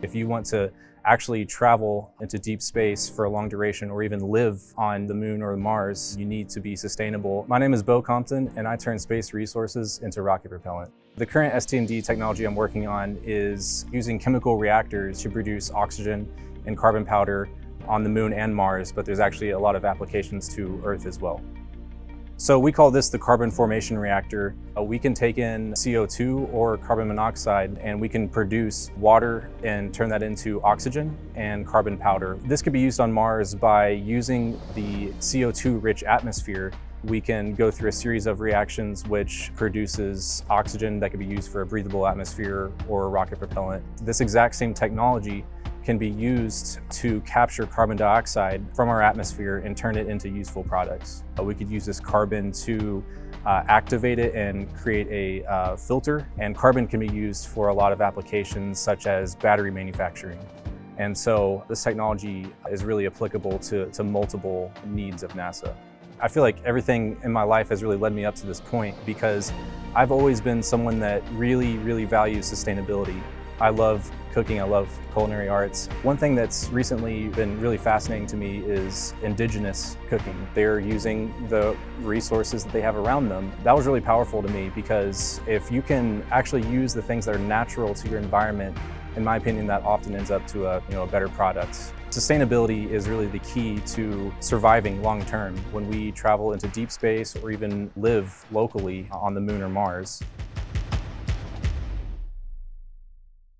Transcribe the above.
If you want to actually travel into deep space for a long duration or even live on the moon or Mars, you need to be sustainable. My name is Beau Compton, and I turn space resources into rocket propellant. The current ST&D technology I'm working on is using chemical reactors to produce oxygen and carbon powder on the moon and Mars, but there's actually a lot of applications to Earth as well. So we call this the Carbon Formation Reactor. We can take in CO2 or carbon monoxide and we can produce water and turn that into oxygen and carbon powder. This could be used on Mars by using the CO2-rich atmosphere. We can go through a series of reactions which produces oxygen that could be used for a breathable atmosphere or a rocket propellant. This exact same technology can be used to capture carbon dioxide from our atmosphere and turn it into useful products. We could use this carbon to activate it and create a filter, and carbon can be used for a lot of applications such as battery manufacturing. And so this technology is really applicable to multiple needs of NASA. I feel like everything in my life has really led me up to this point because I've always been someone that really values sustainability. I love cooking, I love culinary arts. One thing that's recently been really fascinating to me is indigenous cooking. They're using the resources that they have around them. That was really powerful to me because if you can actually use the things that are natural to your environment, in my opinion, that often ends up to a better product. Sustainability is really the key to surviving long term when we travel into deep space or even live locally on the moon or Mars.